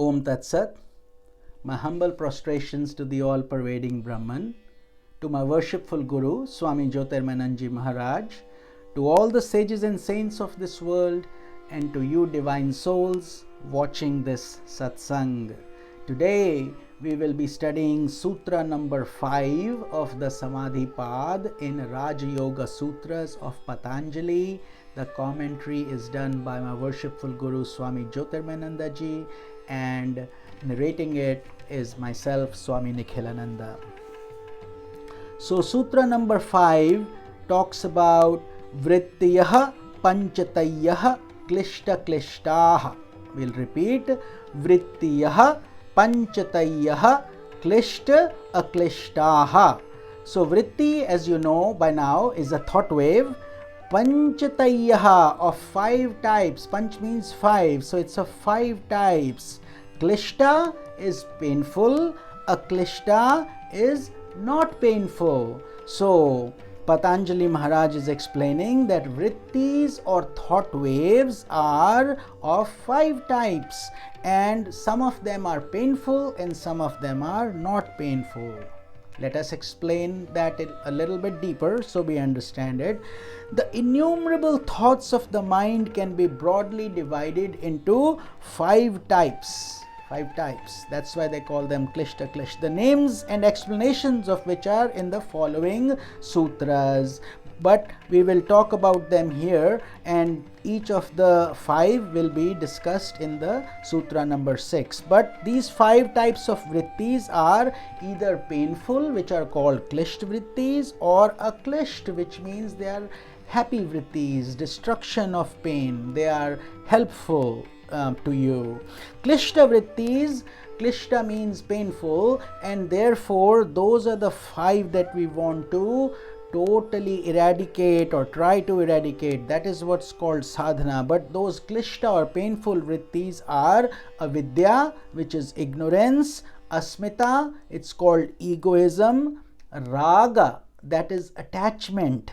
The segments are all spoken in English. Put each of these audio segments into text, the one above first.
Om Tat Sat. My humble prostrations to the all-pervading Brahman, to my worshipful Guru, Swami Jyotirmananji Maharaj, to all the sages and saints of this world, and to you divine souls watching this satsang. Today we will be studying Sutra number 5 of the Samadhipad in Raja Yoga Sutras of Patanjali. The commentary is done by my worshipful Guru Swami Jyotirmanandaji, and narrating it is myself, Swami Nikhilananda. So Sutra number 5 talks about Vrittiyah Panchatayah Klishta Klishtaha. We'll repeat: Vrittiyah Panchatayah Klishta Aklishtaha. So Vritti, as you know by now, is a thought wave. Panchatayah, of 5 types. Panch means 5, so it's of 5 types. Klishta is painful, aklishta is not painful. So Patanjali Maharaj is explaining that vrittis or thought waves are of 5 types, and some of them are painful and some of them are not painful. Let us explain that a little bit deeper so we understand it. The innumerable thoughts of the mind can be broadly divided into 5 types. 5 types. That's why they call them Klishta Klish. The names and explanations of which are in the following sutras. But we will talk about them here, and each of the 5 will be discussed in the sutra number 6. But these 5 types of vrittis are either painful, which are called klisht vrittis, or aklisht, which means they are happy vrittis, destruction of pain. They are helpful to you. Klishta vrittis, klishta means painful, and therefore those are the 5 that we want to totally eradicate or try to eradicate. That is what's called sadhana. But those klishta or painful vrittis are avidya, which is ignorance; asmita, it's called egoism; raga, that is attachment;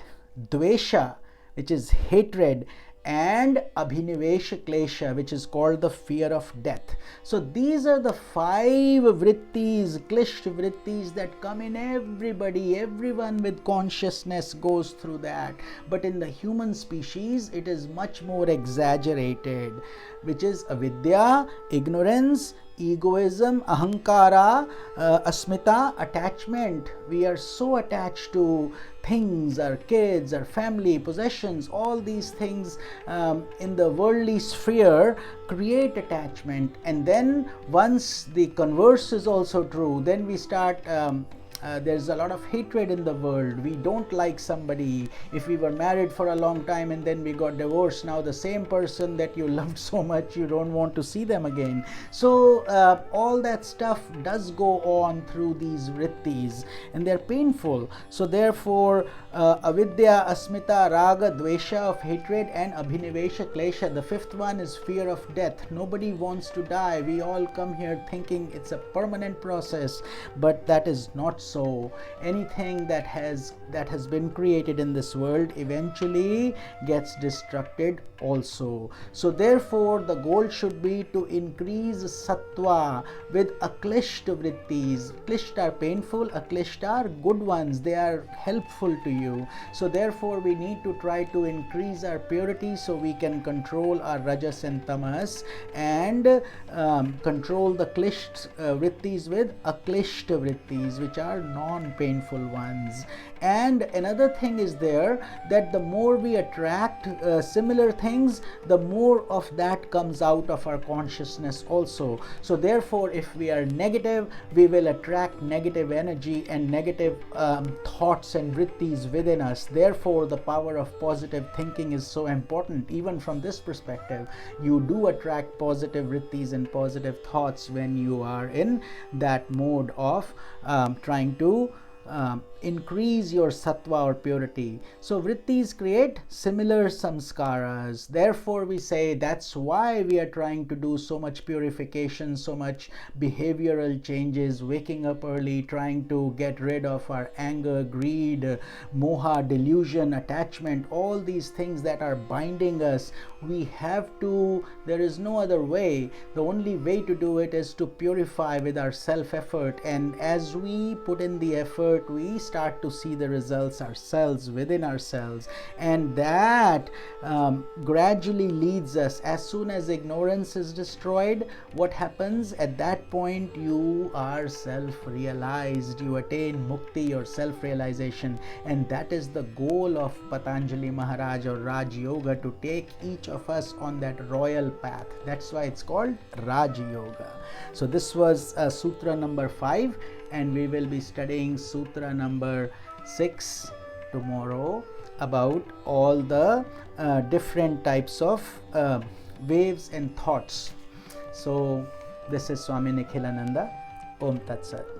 dvesha, which is hatred; and abhinivesha klesha, which is called the fear of death. So these are the 5 vrittis, klisht vrittis, that come in everybody. Everyone with consciousness goes through that. But in the human species, it is much more exaggerated, which is avidya, ignorance; egoism, ahankara; asmita, attachment. We are so attached to things, our kids, our family, possessions. All these things in the worldly sphere create attachment. And then once the converse is also true, then we start there's a lot of hatred in the world. We don't like somebody. If we were married for a long time and then we got divorced, now the same person that you loved so much, you don't want to see them again. So all that stuff does go on through these vrittis, and they're painful. So therefore avidya, asmita, raga, dvesha of hatred, and abhinivesha klesha. The 5th one is fear of death. Nobody wants to die. We all come here thinking it's a permanent process, but that is not so. Anything that has been created in this world eventually gets destructed also. So therefore the goal should be to increase sattva with aklisht vrittis. Klisht are painful, aklisht are good ones. They are helpful to you. So therefore we need to try to increase our purity so we can control our rajas and tamas, and control the klisht vrittis with aklisht vrittis, which are non-painful ones. And another thing is there, that the more we attract similar things, the more of that comes out of our consciousness also. So therefore if we are negative, we will attract negative energy and negative thoughts and vrittis within us. Therefore the power of positive thinking is so important. Even from this perspective, you do attract positive vrittis and positive thoughts when you are in that mode of trying to increase your sattva or purity. So vrittis create similar samskaras. Therefore we say that's why we are trying to do so much purification, so much behavioral changes, waking up early, trying to get rid of our anger, greed, moha, delusion, attachment, all these things that are binding us. We have to, there is no other way. The only way to do it is to purify with our self effort, and as we put in the effort, we start to see the results ourselves, within ourselves, and that gradually leads us. As soon as ignorance is destroyed, what happens at that point? You are self-realized, you attain mukti or self-realization, and that is the goal of Patanjali Maharaj or Raj Yoga, to take each of us on that royal path. That's why it's called Raj Yoga. So this was sutra number 5, and we will be studying sutra number 6 tomorrow, about all the different types of waves and thoughts. So this is Swami Nikhilananda. Om Tat Sat.